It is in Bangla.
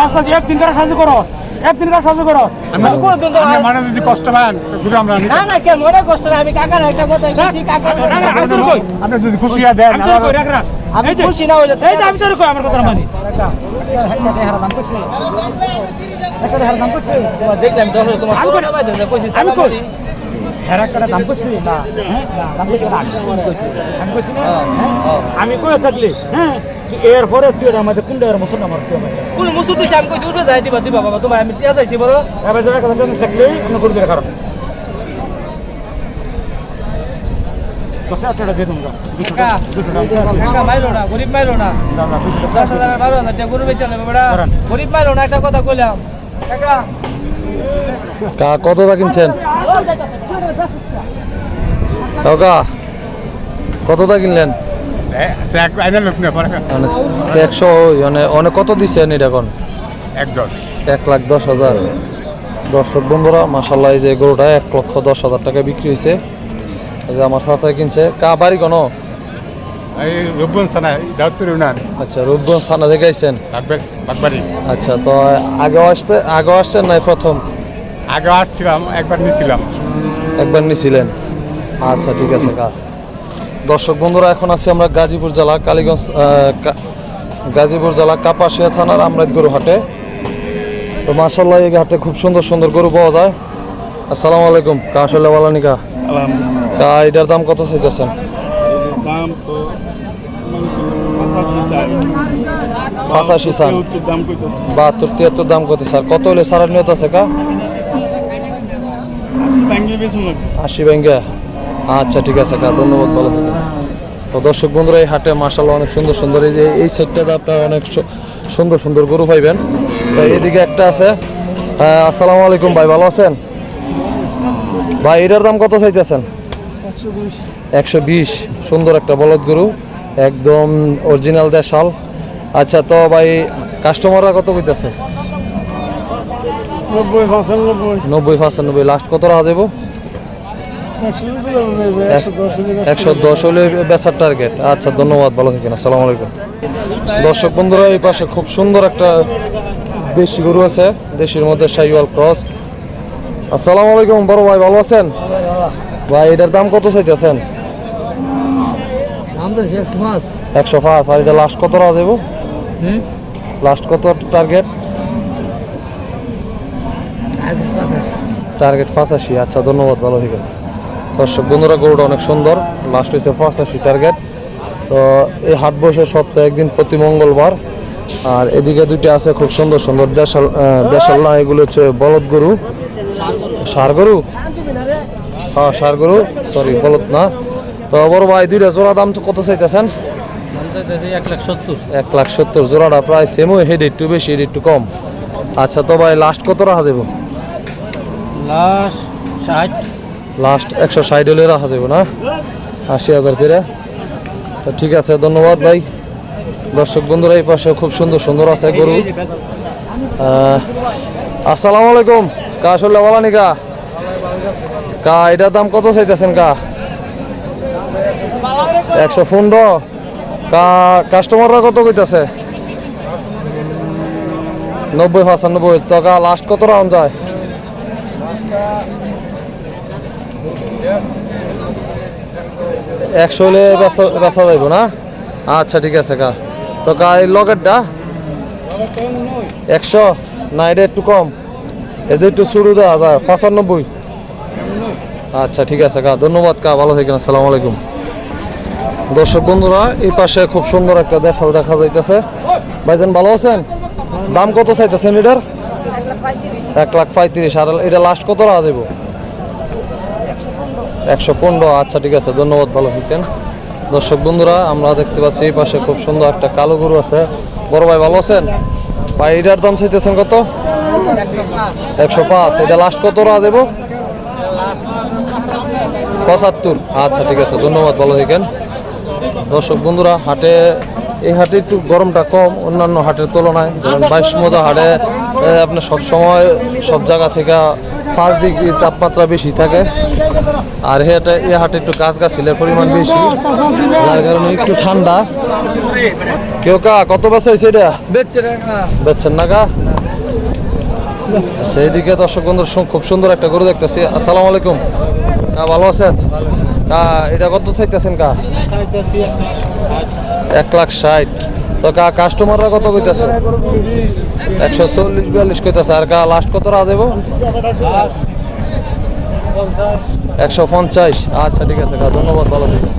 আচ্ছা একদিন করে সাহায্য করো, একদিন করে সাহায্য করো। মানে যদি কষ্ট পান আমরা না না কেন মনে কষ্ট না, আমি কাকার একটা কথা বলছি, কাকা আপনি যদি খুশি দেন আমি খুশি না হইলে এই যে আমি তোর কই আমার কথা মানি। দেখলাম তোমার আমি কই হেরা কাটা দাম করছি না, দাম করছি না, আমি কইছি না, আমি কই থাকলি হ্যাঁ এরপরে তুই আমাদের কোনটা মুসলমান আমার তুই আমাদের কোন মুসুর দিছে আমি কইছি উঠে যাই দিবা দিবা বাবা তোমার আমি টিয়া চাইছি বড় এবার যারা কথা থাকলে অন্য করে দিলে খারাপ কত টাকা দিয়ে দেবো কাকা মাইরো না, গরিব মাইরো না, 10,000 12,000 টাকা গরু বেচা নেবে বেটা, গরিব মাইরো না, একটা কথা কইলাম কাকা। কতটা কিনছেন কাকা? কতটা কিনলেন? 100 মানে অনেক কত দিচ্ছেন এটা এখন? 1,10,000। দর্শক বন্ধুরা মাশাআল্লাহ এই যে গরুটা 1,10,000 টাকা বিক্রি হয়েছে। এই যে আমার চাচা কিনছে। বাড়ি কোনো রূপগঞ্জ থানায় দাউদপুর ইউনিয়ন। আচ্ছা, রূপগঞ্জ থানা থেকে আইছেন? আচ্ছা, তো আগে আসছেন নাই প্রথম? আগে আসছিলাম, একবার নিছিলেন। আচ্ছা ঠিক আছে কা। দর্শক বন্ধুরা এখন আছি আমরা গাজীপুর জেলা কালীগঞ্জ গাজীপুর জেলা কাপাসিয়া থানার আমরাইতগরু হাটে। তো মাশাআল্লাহ এই হাটে খুব সুন্দর সুন্দর গরু পাওয়া যায়। আসসালামু আলাইকুম কা, আসলে বালানি কা। কা এটার দাম কত চাইতেছেন? দাম তো 85 চান, 72-73 দাম কত স্যার? কত হলে সারার নিয়ত আছে কা? 80 ব্যাঙ্গা। আচ্ছা ঠিক আছে কা, ধন্যবাদ, ভালো থাকবেন। তো দর্শক বন্ধুরা এই হাটে মাশাআল্লাহ অনেক সুন্দর সুন্দর এই যে এই সাইডটাতে আপনারা অনেক সুন্দর সুন্দর গরু পাইবেন। তো এদিকে একটা আছে। আসসালামু আলাইকুম ভাই, ভালো আছেন ভাই? এটার দাম কত চাইতেছেন? 120। সুন্দর একটা বলদ গরু, একদম অরিজিনাল দেশাল। আচ্ছা, তো ভাই কাস্টমাররা কত কইতেছে? 90-95। লাস্ট কত রাখা যাবো? 110 হলে বেচার টার্গেট। আচ্ছা ধন্যবাদ, ভালো থাকেন, আসসালামু আলাইকুম। দর্শক বন্ধুরা এই পাশে খুব সুন্দর একটা দেশি গরু আছে, দেশির মধ্যে শাহিওয়াল ক্রস। আসসালামু আলাইকুম বড় ভাই, ভালো আছেন ভাই? এটার দাম কত চাইতেছেন? 105। আর এটা লাস্ট কত রাখা যাবো? লাস্ট কত টার্গেট? টার্গেট 85। আচ্ছা ধন্যবাদ, ভালো থাকেন। দর্শক বন্ধুরা গরুটা অনেক সুন্দর, লাস্ট হয়েছে 85 টার্গেট। তো এই হাট বসে সপ্তাহে একদিন প্রতি মঙ্গলবার। আর এদিকে দুইটা আছে খুব সুন্দর সুন্দর দেশাল না, এগুলো হচ্ছে বলদ গরু, ষাঁড় গরু। হ্যাঁ ষাঁড় গরু, সরি বলদ না। তো বড় ভাই দুইটা জোড়া দাম কত চাইতেছেন? 1,70,000 জোড়াটা প্রায় সেমই, হেড একটু বেশি হেড একটু কম। আচ্ছা, তো ভাই লাস্ট কত রাখা যাবো? লাস্ট 160 হলে রাখা যাবে না? 80,000 করে। তো ঠিক আছে, ধন্যবাদ ভাই। দর্শক বন্ধুরা এই পাশে খুব সুন্দর সুন্দর আছে গরু। আসসালামু আলাইকুম কা, আসলে বালানি কা। কা এটার দাম কত চাইতেছেন কা? 115। কা কাস্টমাররা কত কইতাছে? 90-95। তো কা লাস্ট কত রাউন্ড যায়? 100 হলে বেচা যাইব না? আচ্ছা ঠিক আছে কা। তো কা এই লকেটটা 100 না, এটা একটু কম, এদের একটু শুরু দেওয়া যায় 95। আচ্ছা ঠিক আছে কা, ধন্যবাদ কা, ভালো থাকেন, আসসালামু আলাইকুম। দর্শক বন্ধুরা এই পাশে খুব সুন্দর একটা দেশাল দেখা যাইতেছে। ভাইজান ভালো আছেন? দাম কত চাইতেছেন এটার? 1,35,000। আর এটা লাস্ট কত রাখা দেবো? 115। আচ্ছা ঠিক আছে, ধন্যবাদ, ভালো থাকেন। দর্শক বন্ধুরা আমরা দেখতে পাচ্ছি এই পাশে খুব সুন্দর একটা কালো গরু আছে। বড় ভাই ভালো আছেন ভাই? এটার দাম চাইতেছেন কত? 105। এটা লাস্ট কত রাখা দেবো? 75। আচ্ছা ঠিক আছে, ধন্যবাদ, ভালো থাকেন। দর্শক বন্ধুরা হাটে এই হাটে একটু গরমটা কম অন্যান্য হাটের তুলনায়। ধরেন 22 মজা হাটে আপনার সবসময় সব জায়গা থেকে 5 ডিগ্রি তাপমাত্রা বেশি থাকে। আর এই হাটে একটু গাছগাছালির পরিমাণ বেশি, যার কারণে একটু ঠান্ডা। কেউ কত বেচা হয়েছে এটা? বেচছেন না কা? সেইদিকে দর্শক বন্ধুর খুব সুন্দর একটা গরু দেখতেছি। আসসালামু আলাইকুম, ভালো আছেন? এটা কত চাইতেছেন কা? 1,60,000। তো কাস্টমাররা কত কইতাছে? 140-42 কইতাছে। আর লাস্ট কত রাজ দেব? 150। আচ্ছা ঠিক আছে, ধন্যবাদ, ভালো থাকবেন।